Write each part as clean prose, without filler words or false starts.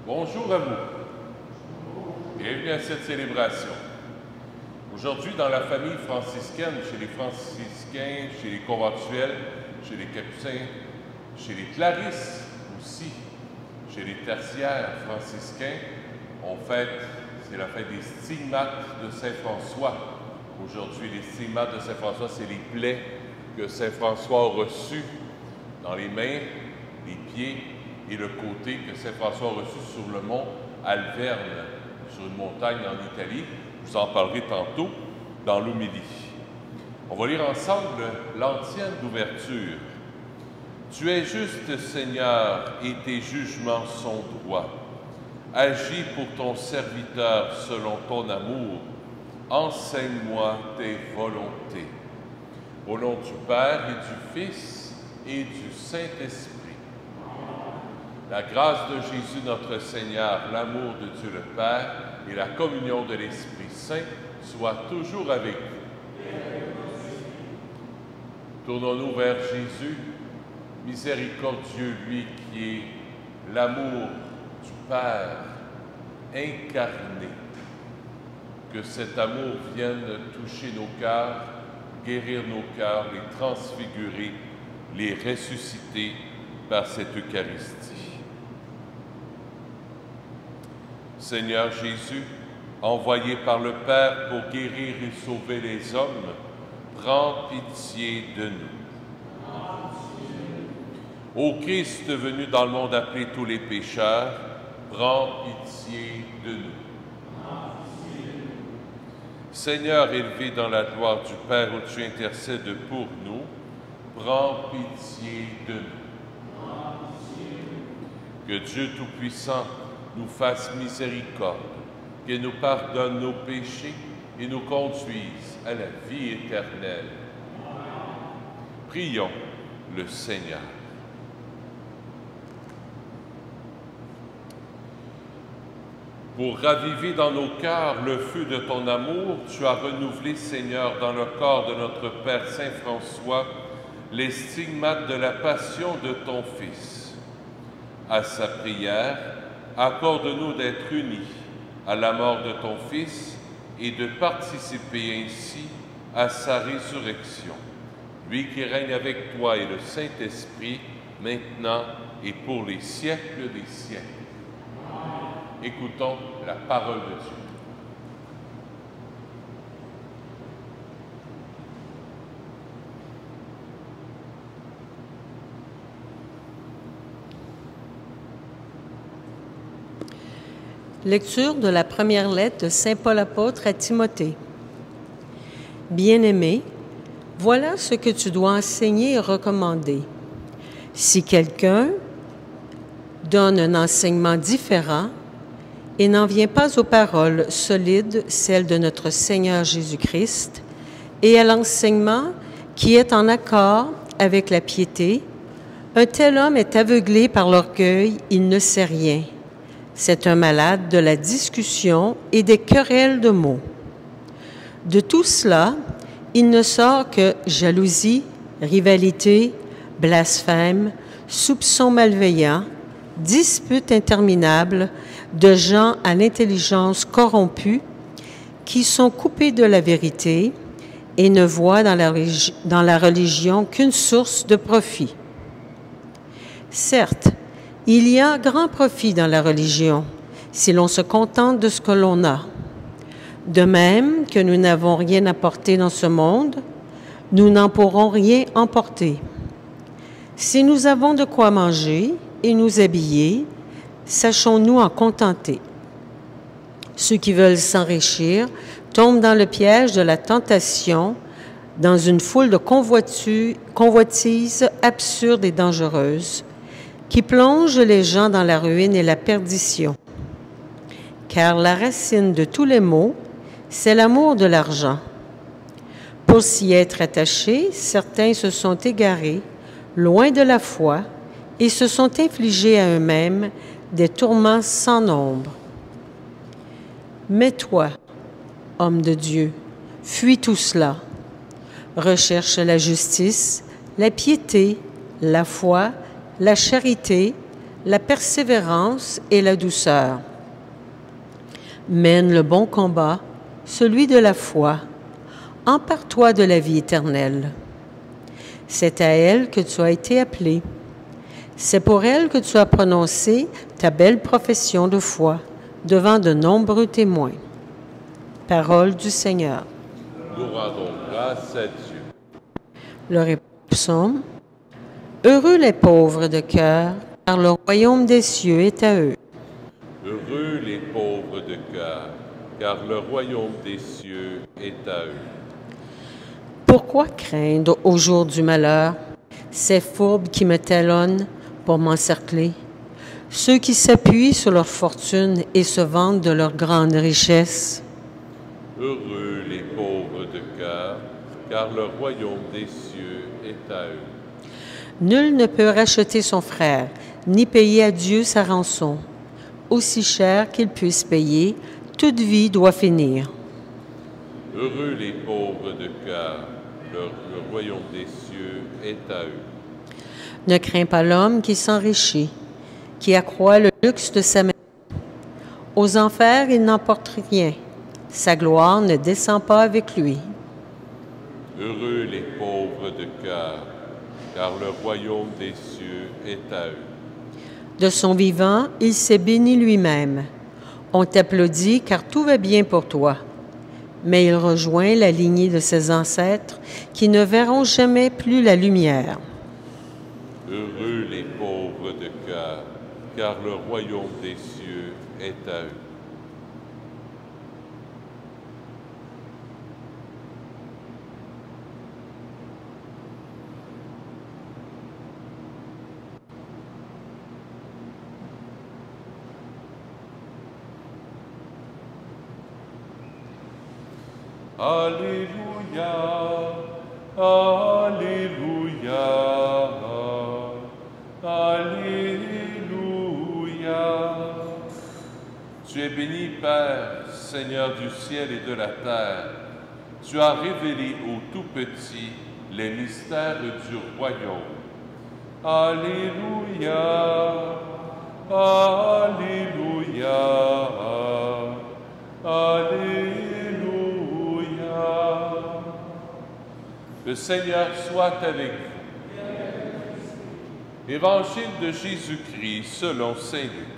Bonjour à vous. Bienvenue à cette célébration. Aujourd'hui, dans la famille franciscaine, chez les franciscains, chez les conventuels, chez les capucins, chez les clarisses aussi, chez les tertiaires franciscains, c'est la fête des stigmates de Saint-François. Aujourd'hui, les stigmates de Saint-François, c'est les plaies que Saint-François a reçues dans les mains, les pieds et le côté que Saint-François a reçu sur le mont Alverne, sur une montagne en Italie. Je vous en parlerai tantôt dans l'homélie. On va lire ensemble l'antienne d'ouverture. Tu es juste, Seigneur, et tes jugements sont droits. Agis pour ton serviteur selon ton amour. Enseigne-moi tes volontés. Au nom du Père et du Fils et du Saint-Esprit. La grâce de Jésus notre Seigneur, l'amour de Dieu le Père et la communion de l'Esprit Saint soient toujours avec vous. Tournons-nous vers Jésus, miséricordieux, lui qui est l'amour du Père incarné. Que cet amour vienne toucher nos cœurs, guérir nos cœurs, les transfigurer, les ressusciter par cette Eucharistie. Seigneur Jésus, envoyé par le Père pour guérir et sauver les hommes, prends pitié de nous. Ô Christ venu dans le monde appeler tous les pécheurs, prends pitié de nous. Seigneur élevé dans la gloire du Père où tu intercèdes pour nous, prends pitié de nous. Que Dieu Tout-Puissant nous fasse miséricorde, qu'il nous pardonne nos péchés et nous conduise à la vie éternelle. Prions le Seigneur. Pour raviver dans nos cœurs le feu de ton amour, tu as renouvelé, Seigneur, dans le corps de notre Père Saint François, les stigmates de la passion de ton Fils. À sa prière, accorde-nous d'être unis à la mort de ton Fils et de participer ainsi à sa résurrection. Lui qui règne avec toi et le Saint-Esprit, maintenant et pour les siècles des siècles. Écoutons la parole de Dieu. Lecture de la première lettre de Saint Paul apôtre à Timothée. Bien-aimé, voilà ce que tu dois enseigner et recommander. Si quelqu'un donne un enseignement différent et n'en vient pas aux paroles solides, celles de notre Seigneur Jésus-Christ, et à l'enseignement qui est en accord avec la piété, un tel homme est aveuglé par l'orgueil, il ne sait rien. C'est un malade de la discussion et des querelles de mots. De tout cela, il ne sort que jalousie, rivalité, blasphème, soupçons malveillants, disputes interminables de gens à l'intelligence corrompue qui sont coupés de la vérité et ne voient dans la religion qu'une source de profit. Certes, il y a grand profit dans la religion, si l'on se contente de ce que l'on a. De même que nous n'avons rien apporté dans ce monde, nous n'en pourrons rien emporter. Si nous avons de quoi manger et nous habiller, sachons-nous en contenter. Ceux qui veulent s'enrichir tombent dans le piège de la tentation, dans une foule de convoitises absurdes et dangereuses, qui plonge les gens dans la ruine et la perdition. Car la racine de tous les maux, c'est l'amour de l'argent. Pour s'y être attachés, certains se sont égarés, loin de la foi, et se sont infligés à eux-mêmes des tourments sans nombre. Mais toi, homme de Dieu, fuis tout cela. Recherche la justice, la piété, la foi, la charité, la persévérance et la douceur. Mène le bon combat, celui de la foi. Empare-toi de la vie éternelle. C'est à elle que tu as été appelé. C'est pour elle que tu as prononcé ta belle profession de foi devant de nombreux témoins. Parole du Seigneur. Nous rendons grâce à Dieu. Le psaume. Heureux les pauvres de cœur, car le royaume des cieux est à eux. Heureux les pauvres de cœur, car le royaume des cieux est à eux. Pourquoi craindre au jour du malheur ces fourbes qui me talonnent pour m'encercler, ceux qui s'appuient sur leur fortune et se vantent de leur grande richesse? Heureux les pauvres de cœur, car le royaume des cieux est à eux. Nul ne peut racheter son frère, ni payer à Dieu sa rançon. Aussi cher qu'il puisse payer, toute vie doit finir. Heureux les pauvres de cœur, le royaume des cieux est à eux. Ne crains pas l'homme qui s'enrichit, qui accroît le luxe de sa maison. Aux enfers, il n'emporte rien. Sa gloire ne descend pas avec lui. Heureux les pauvres de cœur, car le royaume des cieux est à eux. De son vivant, il s'est béni lui-même. On t'applaudit car tout va bien pour toi. Mais il rejoint la lignée de ses ancêtres qui ne verront jamais plus la lumière. Heureux les pauvres de cœur, car le royaume des cieux est à eux. Alléluia, Alléluia, Alléluia. Tu es béni, Père, Seigneur du ciel et de la terre. Tu as révélé aux tout-petits les mystères du royaume. Alléluia, Alléluia, Alléluia. Le Seigneur soit avec vous. Évangile de Jésus-Christ selon saint Luc.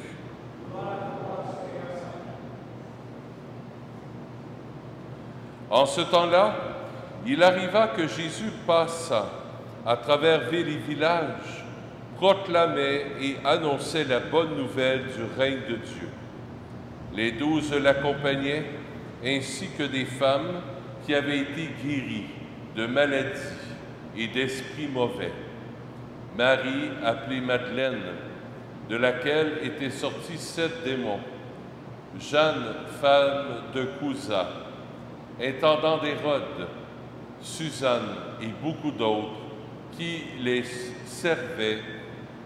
En ce temps-là, il arriva que Jésus passa à travers villes et villages, proclamait et annonçait la bonne nouvelle du règne de Dieu. Les 12 l'accompagnaient, ainsi que des femmes qui avaient été guéries de maladies et d'esprits mauvais. Marie, appelée Madeleine, de laquelle étaient sortis 7 démons. Jeanne, femme de Cousa, intendant d'Hérode, Suzanne et beaucoup d'autres qui les servaient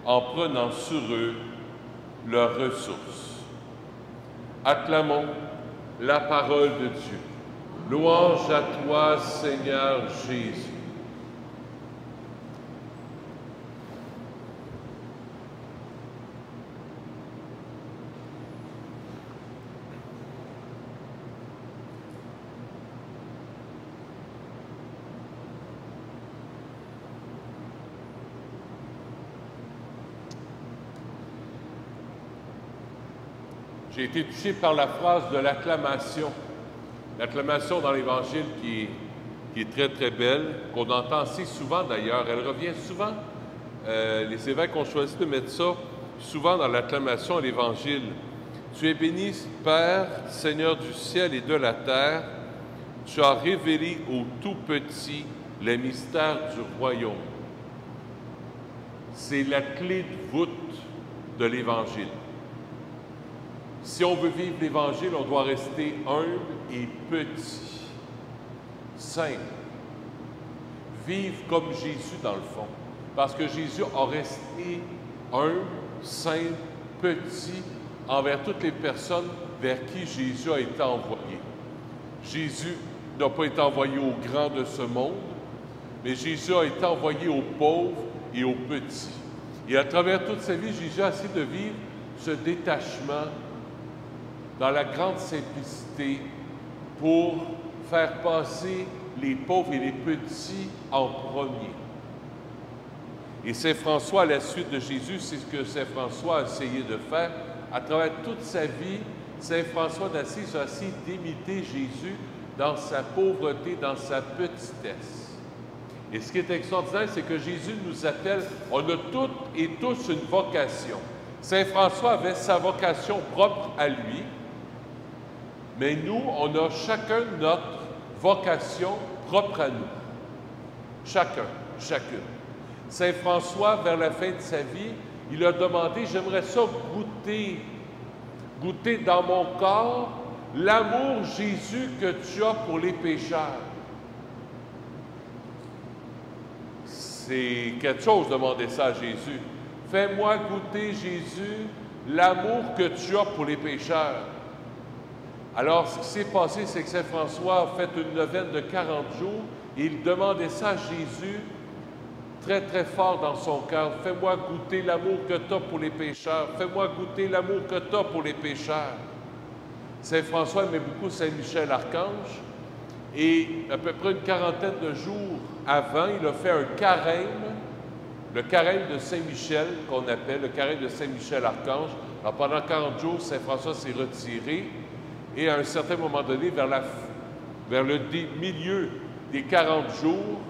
en prenant sur eux leurs ressources. Acclamons la parole de Dieu. Louange à toi, Seigneur Jésus. J'ai été touché par la phrase de l'acclamation. L'acclamation dans l'Évangile qui est très, très belle, qu'on entend assez souvent d'ailleurs. Elle revient souvent. Les évêques ont choisi de mettre ça souvent dans l'acclamation à l'Évangile. Tu es béni, Père, Seigneur du ciel et de la terre. Tu as révélé aux tout-petits les mystères du royaume. C'est la clé de voûte de l'Évangile. Si on veut vivre l'Évangile, on doit rester humble et petit, simple. Vivre comme Jésus dans le fond. Parce que Jésus a resté humble, simple, petit, envers toutes les personnes vers qui Jésus a été envoyé. Jésus n'a pas été envoyé aux grands de ce monde, mais Jésus a été envoyé aux pauvres et aux petits. Et à travers toute sa vie, Jésus a essayé de vivre ce détachement dans la grande simplicité pour faire passer les pauvres et les petits en premier. Et Saint François, à la suite de Jésus, c'est ce que Saint François a essayé de faire. À travers toute sa vie, Saint François d'Assise a essayé d'imiter Jésus dans sa pauvreté, dans sa petitesse. Et ce qui est extraordinaire, c'est que Jésus nous appelle, on a toutes et tous une vocation. Saint François avait sa vocation propre à lui, mais nous, on a chacun notre vocation propre à nous. Chacun, chacune. Saint François, vers la fin de sa vie, il a demandé, j'aimerais ça goûter dans mon corps l'amour, Jésus, que tu as pour les pécheurs. C'est quelque chose de demander ça à Jésus. Fais-moi goûter, Jésus, l'amour que tu as pour les pécheurs. Alors, ce qui s'est passé, c'est que Saint François a fait une neuvaine de 40 jours et il demandait ça à Jésus très, très fort dans son cœur. Fais-moi goûter l'amour que tu as pour les pécheurs. Fais-moi goûter l'amour que tu as pour les pécheurs. Saint François aimait beaucoup Saint Michel Archange et à peu près une quarantaine de jours avant, il a fait un carême, le carême de Saint Michel qu'on appelle le carême de Saint Michel Archange. Alors pendant 40 jours, Saint François s'est retiré et à un certain moment donné, vers le milieu des 40 jours,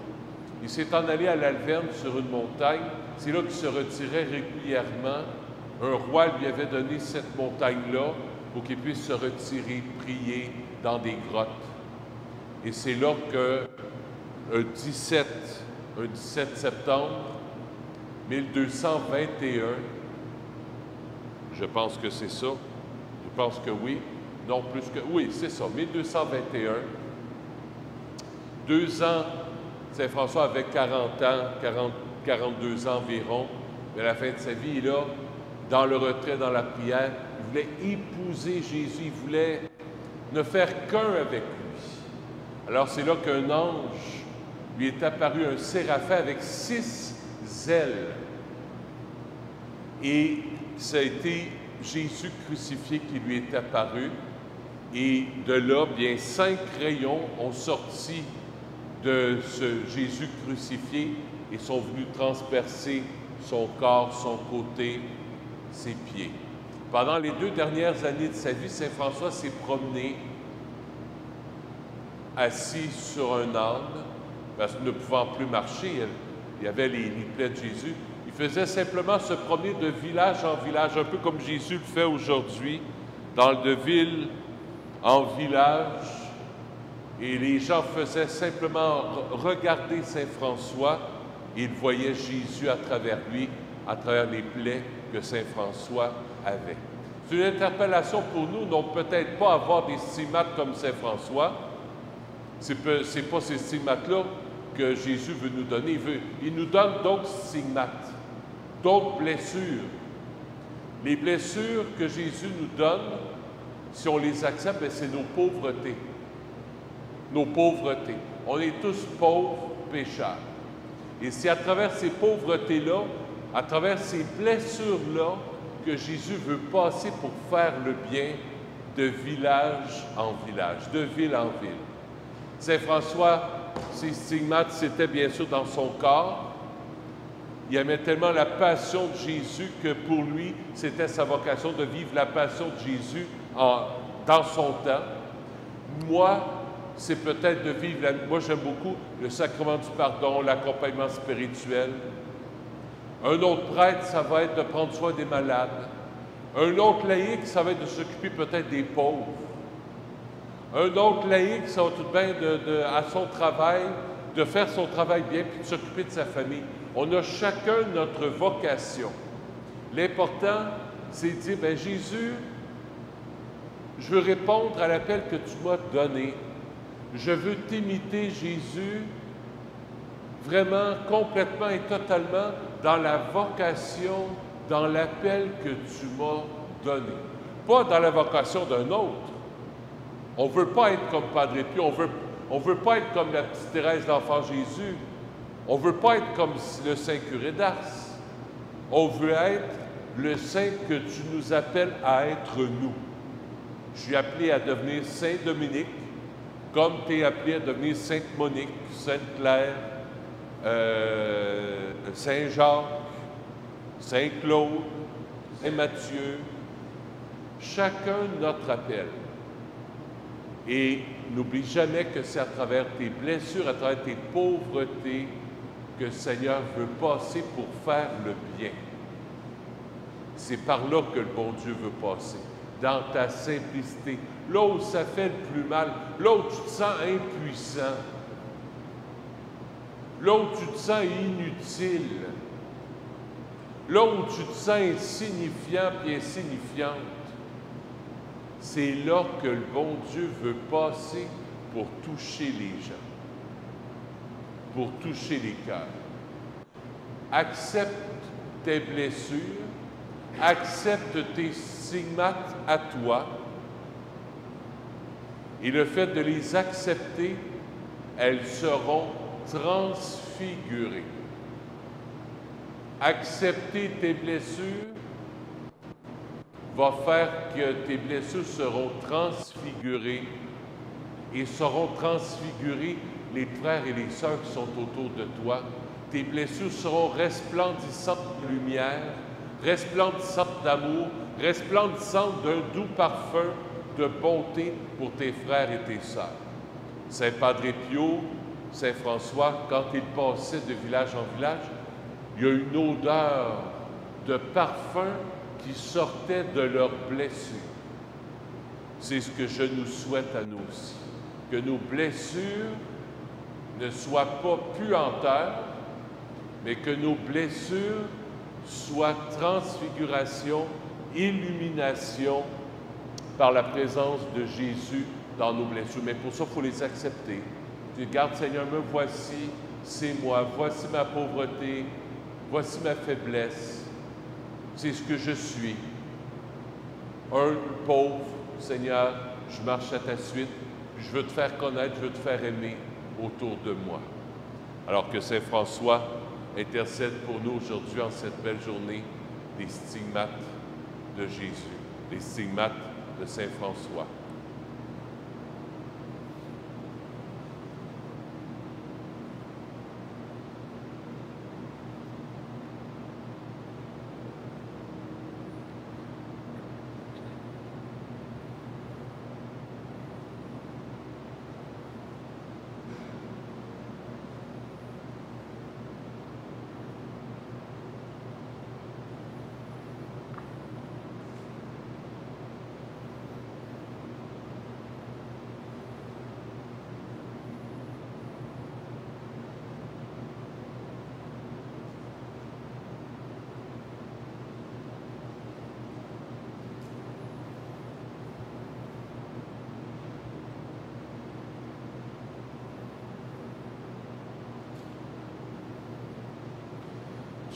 il s'est en allé à l'Alverne sur une montagne. C'est là qu'il se retirait régulièrement. Un roi lui avait donné cette montagne-là pour qu'il puisse se retirer, prier dans des grottes. Et c'est là qu'un 17 septembre 1221, je pense que c'est ça, je pense que oui, non plus que, oui, c'est ça, 1221, 2 ans, Saint François avait 40 ans, 42 ans environ, mais à la fin de sa vie, il a, dans le retrait, dans la prière, il voulait épouser Jésus, il voulait ne faire qu'un avec lui. Alors c'est là qu'un ange lui est apparu, un séraphin avec 6 ailes. Et ça a été Jésus crucifié qui lui est apparu. Et de là, bien, 5 rayons ont sorti de ce Jésus crucifié et sont venus transpercer son corps, son côté, ses pieds. Pendant les 2 dernières années de sa vie, Saint François s'est promené assis sur un âne, parce que ne pouvant plus marcher, il y avait les plaies de Jésus. Il faisait simplement se promener de village en village, un peu comme Jésus le fait aujourd'hui, de ville en village. Et les gens faisaient simplement regarder Saint François et ils voyaient Jésus à travers lui, à travers les plaies que Saint François avait. C'est une interpellation pour nous, donc peut-être pas avoir des stigmates comme Saint François. C'est pas ces stigmates-là que Jésus veut nous donner. Il nous donne d'autres stigmates, d'autres blessures. Les blessures que Jésus nous donne, si on les accepte, c'est nos pauvretés. Nos pauvretés. On est tous pauvres pécheurs. Et c'est à travers ces pauvretés-là, à travers ces blessures-là, que Jésus veut passer pour faire le bien de village en village, de ville en ville. Saint François, ses stigmates, c'était bien sûr dans son corps. Il aimait tellement la passion de Jésus que pour lui, c'était sa vocation de vivre la passion de Jésus dans son temps. Moi, c'est peut-être de vivre, moi j'aime beaucoup le sacrement du pardon, l'accompagnement spirituel. Un autre prêtre, ça va être de prendre soin des malades. Un autre laïc, ça va être de s'occuper peut-être des pauvres. Un autre laïc, ça va tout de bien à son travail, de faire son travail bien, puis de s'occuper de sa famille. On a chacun notre vocation. L'important, c'est de dire, bien Jésus, je veux répondre à l'appel que tu m'as donné. Je veux t'imiter, Jésus, vraiment, complètement et totalement dans la vocation, dans l'appel que tu m'as donné. Pas dans la vocation d'un autre. On ne veut pas être comme Padre Pio, on veut pas être comme la petite Thérèse d'Enfant Jésus. On ne veut pas être comme le Saint Curé d'Ars. On veut être le saint que tu nous appelles à être nous. Je suis appelé à devenir Saint Dominique, comme tu es appelé à devenir Sainte Monique, Sainte Claire, Saint Jacques, Saint Claude, Saint Matthieu. Chacun notre appel. Et n'oublie jamais que c'est à travers tes blessures, à travers tes pauvretés, que le Seigneur veut passer pour faire le bien. C'est par là que le bon Dieu veut passer, dans ta simplicité, là où ça fait le plus mal, là où tu te sens impuissant, là où tu te sens inutile, là où tu te sens insignifiant et insignifiante. C'est là que le bon Dieu veut passer pour toucher les gens, pour toucher les cœurs. Accepte tes blessures, accepte tes stigmates à toi, et le fait de les accepter, elles seront transfigurées. Accepter tes blessures va faire que tes blessures seront transfigurées et seront transfigurés les frères et les sœurs qui sont autour de toi. Tes blessures seront resplendissantes de lumière, resplendissantes d'amour, resplendissantes d'un doux parfum de bonté pour tes frères et tes sœurs. Saint Padre Pio, Saint François, quand il passait de village en village, il y a une odeur de parfum qui sortait de leurs blessures. C'est ce que je nous souhaite à nous aussi, que nos blessures ne soient pas puanteurs, mais que nos blessures soient transfiguration, illumination par la présence de Jésus dans nos blessures. Mais pour ça, il faut les accepter. Tu regardes, Seigneur, me voici, c'est moi, voici ma pauvreté, voici ma faiblesse. C'est ce que je suis. Un pauvre, Seigneur, je marche à ta suite, je veux te faire connaître, je veux te faire aimer autour de moi. Alors que Saint François intercède pour nous aujourd'hui en cette belle journée des stigmates de Jésus, des stigmates de Saint François.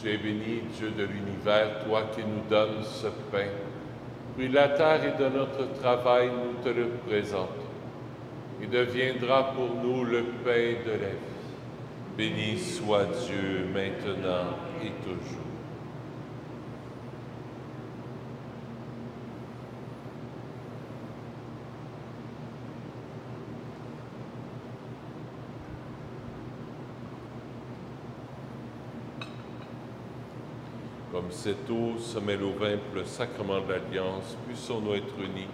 Tu es béni, Dieu de l'univers, toi qui nous donnes ce pain. Fruit de la terre et de notre travail, nous te le présentons. Il deviendra pour nous le pain de la vie. Béni soit Dieu maintenant et toujours. Comme cette eau se mêle au vin pour le sacrement de l'Alliance, puissions-nous être unis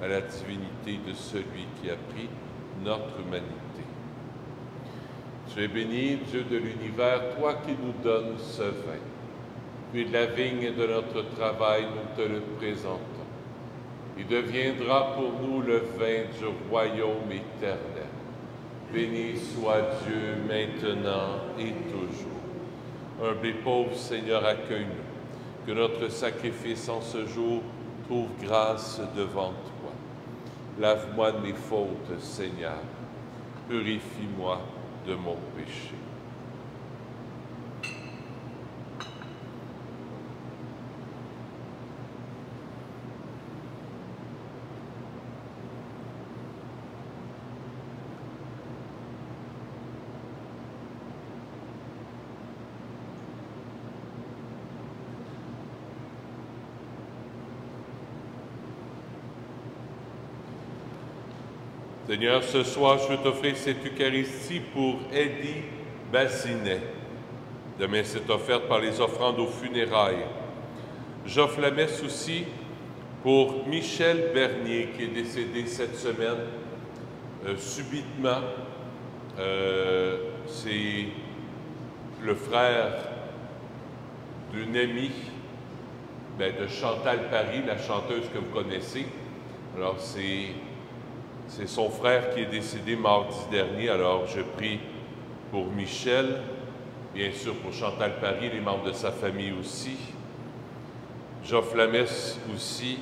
à la divinité de celui qui a pris notre humanité. Tu es béni, Dieu de l'univers, toi qui nous donnes ce vin. Puis de la vigne et de notre travail, nous te le présentons. Il deviendra pour nous le vin du royaume éternel. Béni soit Dieu maintenant et toujours. Humble et pauvre Seigneur, accueille-nous, que notre sacrifice en ce jour trouve grâce devant toi. Lave-moi de mes fautes, Seigneur, purifie-moi de mon péché. Seigneur, ce soir, je veux t'offrir cette Eucharistie pour Eddie Bassinet. Demain, c'est offerte par les offrandes aux funérailles. J'offre la messe aussi pour Michel Bernier, qui est décédé cette semaine, subitement. C'est le frère d'une amie de Chantal Paris, la chanteuse que vous connaissez. Alors, c'est son frère qui est décédé mardi dernier. Alors, je prie pour Michel, bien sûr pour Chantal Paris, les membres de sa famille aussi. J'offre la messe aussi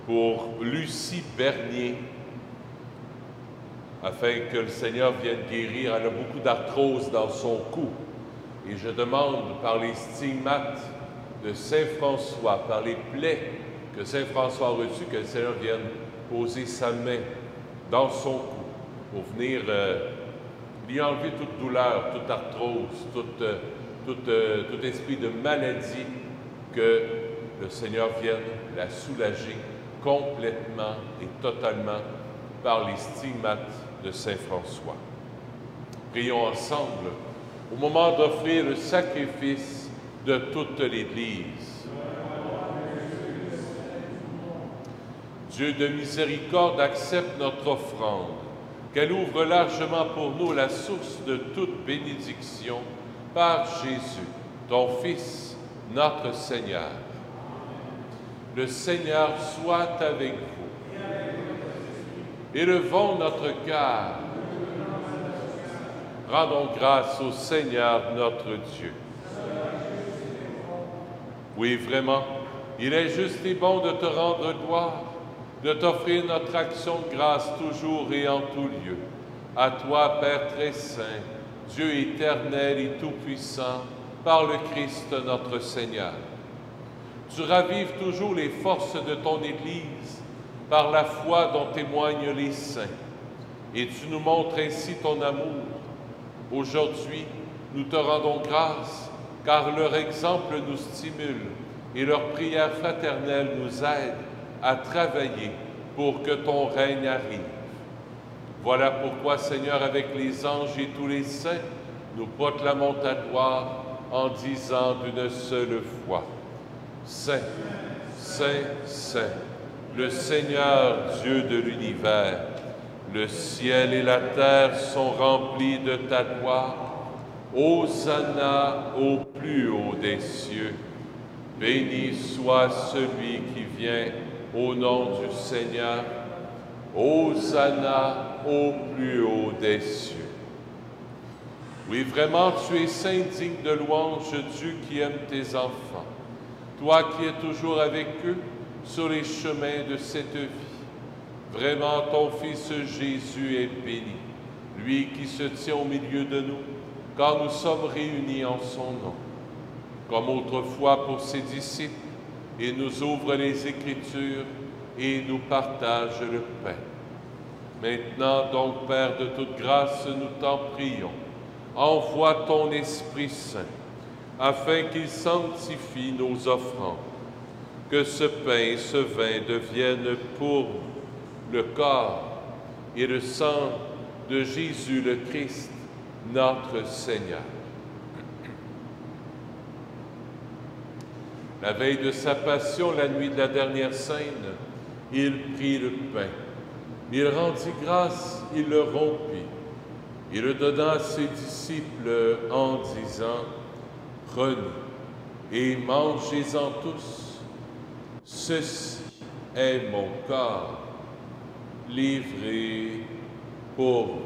pour Lucie Bernier, afin que le Seigneur vienne guérir. Elle a beaucoup d'arthrose dans son cou. Et je demande par les stigmates de Saint François, par les plaies que Saint François a reçues, que le Seigneur vienne poser sa main dans son cou pour venir lui enlever toute douleur, toute arthrose, tout esprit de maladie, que le Seigneur vienne la soulager complètement et totalement par les stigmates de Saint François. Prions ensemble au moment d'offrir le sacrifice de toute l'Église. Dieu de miséricorde, accepte notre offrande, qu'elle ouvre largement pour nous la source de toute bénédiction par Jésus, ton Fils, notre Seigneur. Le Seigneur soit avec vous. Élevons notre cœur. Rendons grâce au Seigneur notre Dieu. Oui, vraiment, il est juste et bon de te rendre gloire, de t'offrir notre action de grâce toujours et en tout lieu. À toi, Père très saint, Dieu éternel et tout-puissant, par le Christ notre Seigneur. Tu ravives toujours les forces de ton Église par la foi dont témoignent les saints, et tu nous montres ainsi ton amour. Aujourd'hui, nous te rendons grâce, car leur exemple nous stimule et leur prière fraternelle nous aide à travailler pour que ton règne arrive. Voilà pourquoi, Seigneur, avec les anges et tous les saints, nous proclamons ta gloire en disant d'une seule voix: Saint, Saint, Saint, le Seigneur Dieu de l'univers, le ciel et la terre sont remplis de ta gloire. Hosanna au plus haut des cieux. Béni soit celui qui vient au nom du Seigneur. Hosanna au plus haut des cieux. Oui, vraiment, tu es saint, digne de louange, Dieu qui aime tes enfants. Toi qui es toujours avec eux sur les chemins de cette vie. Vraiment, ton Fils Jésus est béni, lui qui se tient au milieu de nous, quand nous sommes réunis en son nom. Comme autrefois pour ses disciples, il nous ouvre les Écritures et nous partage le pain. Maintenant donc, Père de toute grâce, nous t'en prions, envoie ton Esprit Saint, afin qu'il sanctifie nos offrandes, que ce pain et ce vin deviennent pour nous le corps et le sang de Jésus le Christ, notre Seigneur. La veille de sa passion, la nuit de la dernière scène, il prit le pain. Il rendit grâce, il le rompit. Il le donna à ses disciples en disant: Prenez et mangez-en tous. Ceci est mon corps, livré pour vous.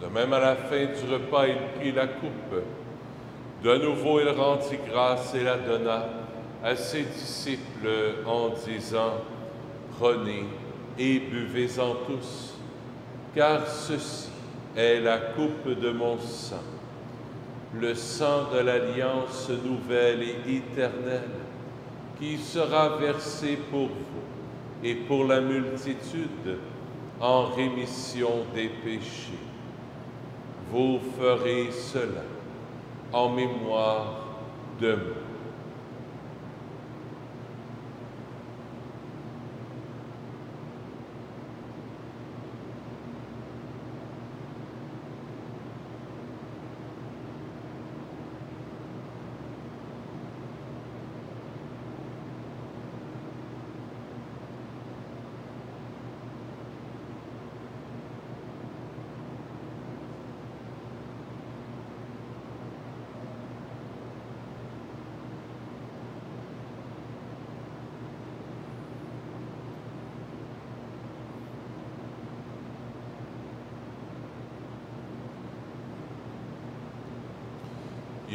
De même, à la fin du repas, il prit la coupe. De nouveau, il rendit grâce et la donna à ses disciples en disant, « Prenez et buvez-en tous, car ceci est la coupe de mon sang, le sang de l'alliance nouvelle et éternelle, qui sera versé pour vous et pour la multitude en rémission des péchés. Vous ferez cela en mémoire de moi. »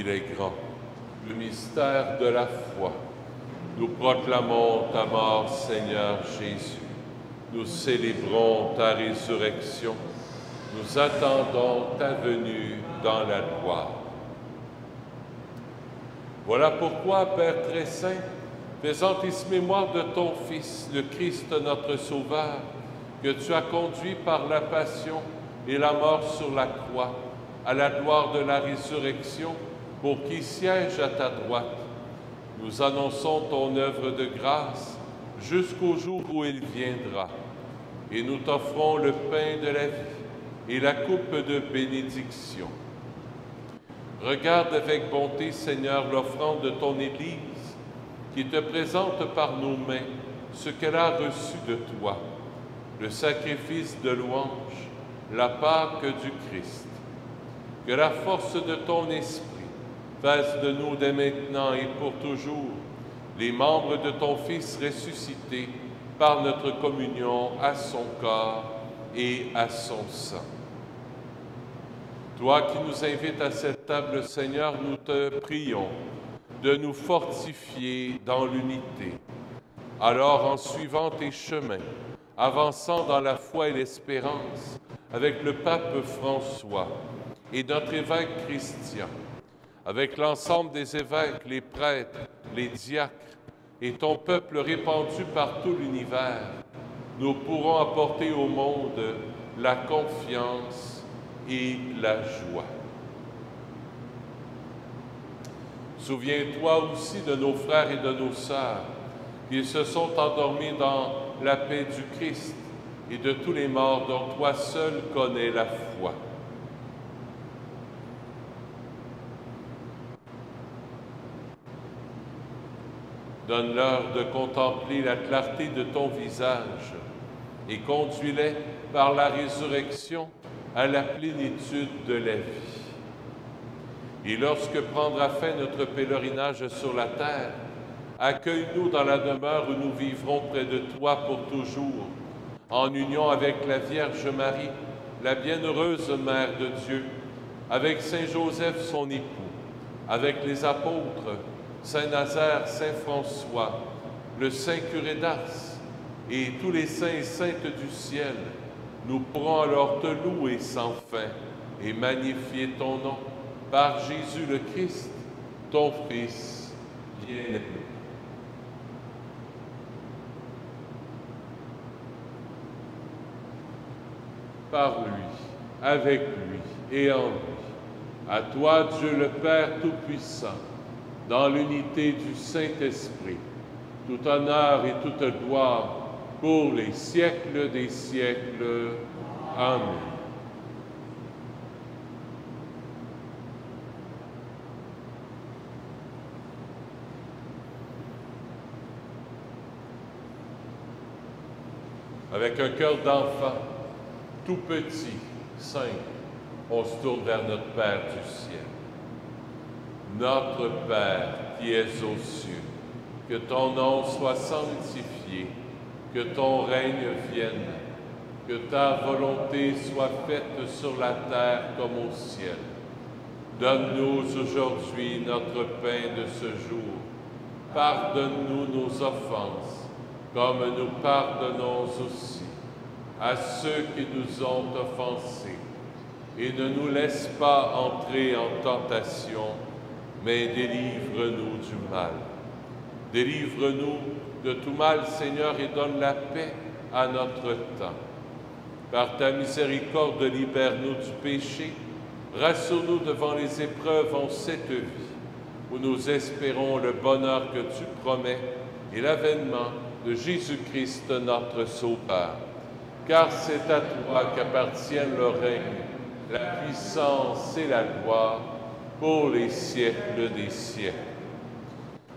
Il est grand, le mystère de la foi. Nous proclamons ta mort, Seigneur Jésus. Nous célébrons ta résurrection. Nous attendons ta venue dans la gloire. Voilà pourquoi, Père très saint, faisant mémoire de ton Fils, le Christ notre Sauveur, que tu as conduit par la passion et la mort sur la croix, à la gloire de la résurrection, pour qu'il siège à ta droite. Nous annonçons ton œuvre de grâce jusqu'au jour où il viendra. Et nous t'offrons le pain de la vie et la coupe de bénédiction. Regarde avec bonté, Seigneur, l'offrande de ton Église, qui te présente par nos mains ce qu'elle a reçu de toi, le sacrifice de louange, la Pâque du Christ. Que la force de ton esprit fasse de nous dès maintenant et pour toujours les membres de ton Fils ressuscité par notre communion à son corps et à son sang. Toi qui nous invites à cette table, Seigneur, nous te prions de nous fortifier dans l'unité. Alors, en suivant tes chemins, avançant dans la foi et l'espérance avec le pape François et notre évêque Christian, avec l'ensemble des évêques, les prêtres, les diacres et ton peuple répandu par tout l'univers, nous pourrons apporter au monde la confiance et la joie. Souviens-toi aussi de nos frères et de nos sœurs qui se sont endormis dans la paix du Christ et de tous les morts dont toi seul connais la foi. Donne-leur de contempler la clarté de ton visage et conduis-les par la résurrection à la plénitude de la vie. Et lorsque prendra fin notre pèlerinage sur la terre, accueille-nous dans la demeure où nous vivrons près de toi pour toujours, en union avec la Vierge Marie, la bienheureuse Mère de Dieu, avec Saint Joseph son époux, avec les apôtres, Saint Nazaire, Saint François, le Saint curé d'Ars et tous les saints et saintes du ciel. Nous pourrons alors te louer sans fin et magnifier ton nom par Jésus le Christ, ton Fils bien-aimé. Par lui, avec lui et en lui, à toi Dieu le Père Tout-Puissant, dans l'unité du Saint-Esprit, tout honneur et toute gloire pour les siècles des siècles. Amen. Avec un cœur d'enfant, tout petit, simple, on se tourne vers notre Père du ciel. Notre Père qui es aux cieux, que ton nom soit sanctifié, que ton règne vienne, Que ta volonté soit faite sur la terre comme au ciel. Donne-nous aujourd'hui notre pain de ce jour. Pardonne-nous nos offenses, comme nous pardonnons aussi à ceux qui nous ont offensés. Et ne nous laisse pas entrer en tentation, mais délivre-nous du mal. Délivre-nous de tout mal, Seigneur, et donne la paix à notre temps. Par ta miséricorde, libère-nous du péché, rassure-nous devant les épreuves en cette vie, où nous espérons le bonheur que tu promets et l'avènement de Jésus-Christ, notre Sauveur. Car c'est à toi qu'appartiennent le règne, la puissance et la gloire, pour les siècles des siècles.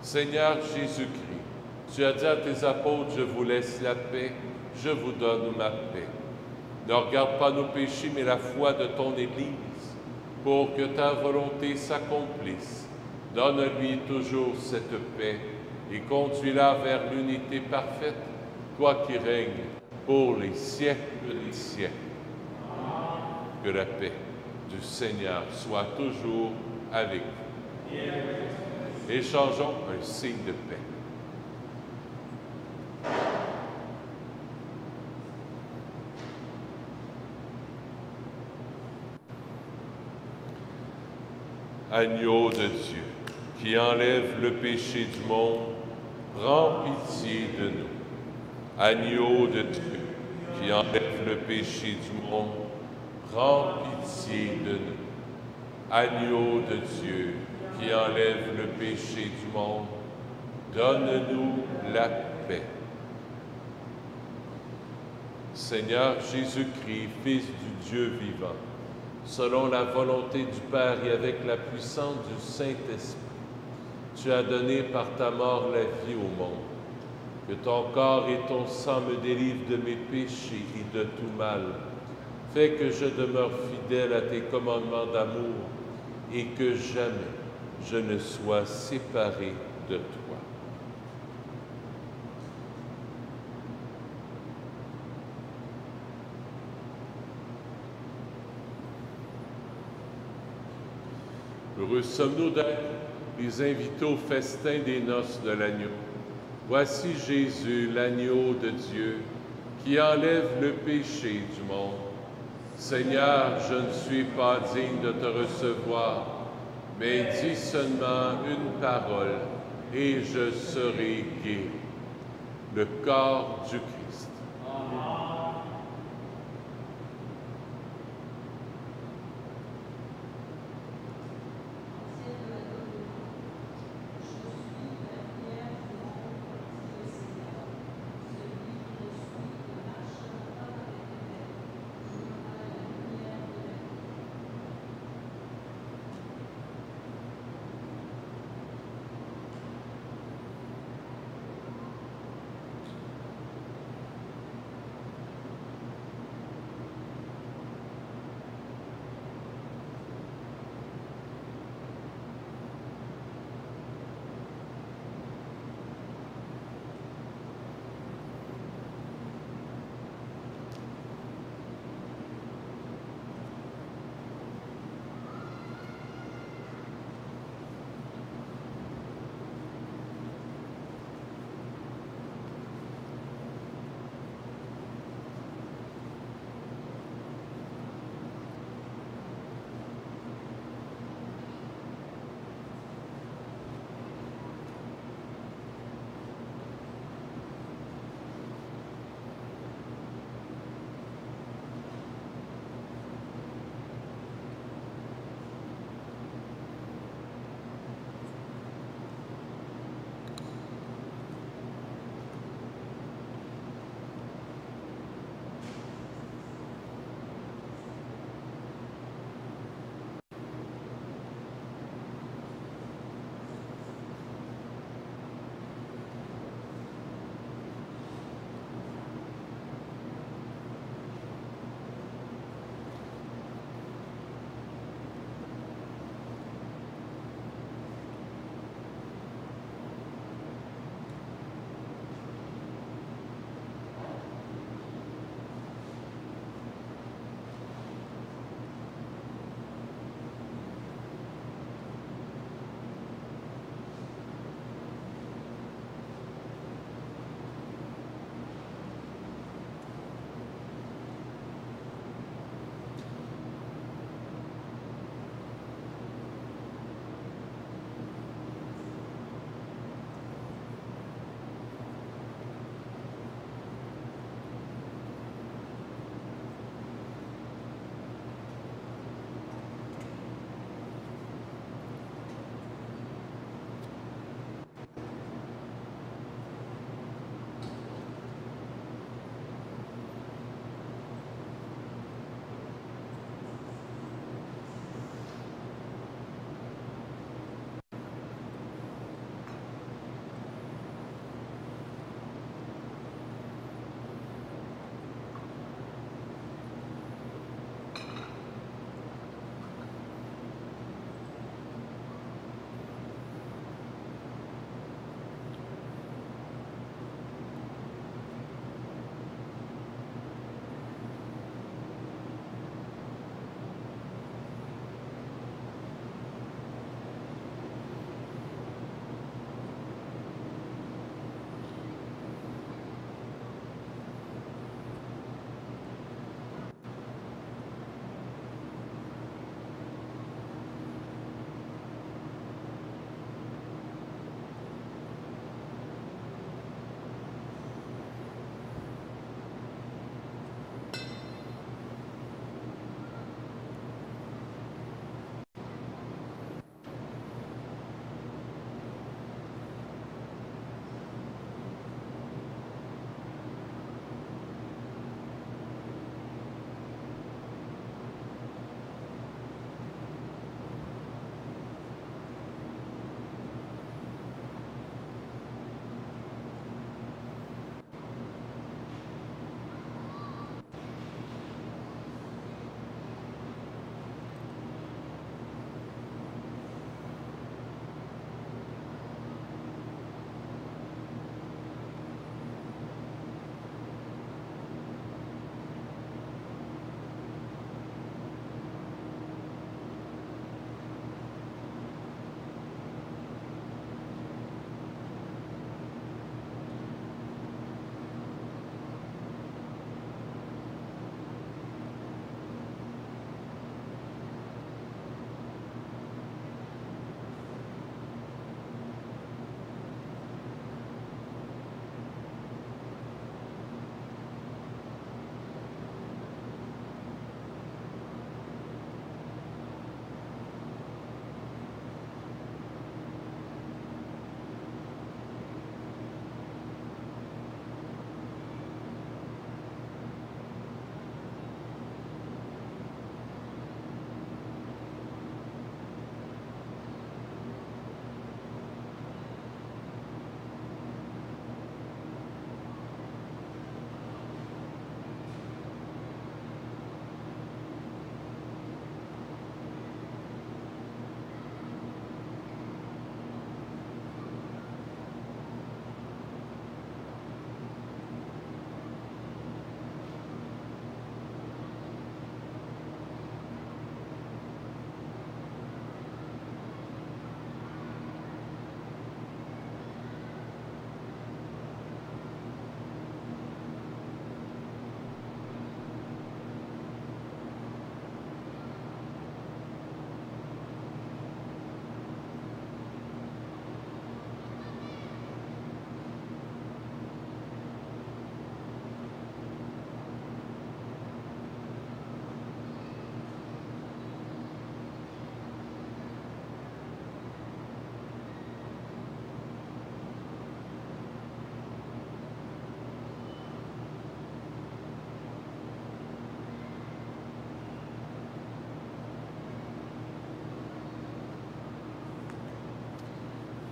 Seigneur Jésus-Christ, tu as dit à tes apôtres, je vous laisse la paix, je vous donne ma paix. Ne regarde pas nos péchés, mais la foi de ton Église, pour que ta volonté s'accomplisse. Donne-lui toujours cette paix et conduis-la vers l'unité parfaite, toi qui règnes pour les siècles des siècles. Que la paix du Seigneur soit toujours avec vous. Échangeons un signe de paix. Agneau de Dieu, qui enlève le péché du monde, prends pitié de nous. Agneau de Dieu, qui enlève le péché du monde, prends pitié de nous. Agneau de Dieu, qui enlève le péché du monde, donne-nous la paix. Seigneur Jésus-Christ, Fils du Dieu vivant, selon la volonté du Père et avec la puissance du Saint-Esprit, tu as donné par ta mort la vie au monde. Que ton corps et ton sang me délivrent de mes péchés et de tout mal. Fais que je demeure fidèle à tes commandements d'amour et que jamais je ne sois séparé de toi. Heureux sommes-nous d'être les invités au festin des noces de l'agneau. Voici Jésus, l'agneau de Dieu, qui enlève le péché du monde. Seigneur, je ne suis pas digne de te recevoir, mais dis seulement une parole, et je serai guéri. Le corps du Christ.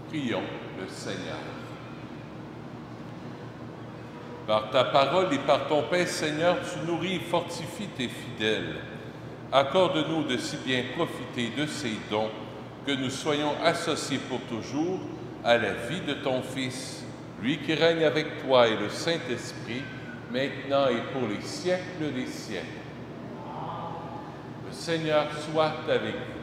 Prions le Seigneur. Par ta parole et par ton pain, Seigneur, tu nourris et fortifies tes fidèles. Accorde-nous de si bien profiter de ces dons que nous soyons associés pour toujours à la vie de ton Fils, lui qui règne avec toi et le Saint-Esprit, maintenant et pour les siècles des siècles. Le Seigneur soit avec vous.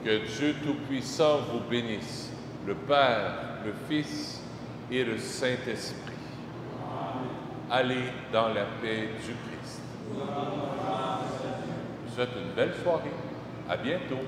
Que Dieu Tout-Puissant vous bénisse, le Père, le Fils et le Saint-Esprit. Allez dans la paix du Christ. Je vous souhaite une belle soirée. À bientôt.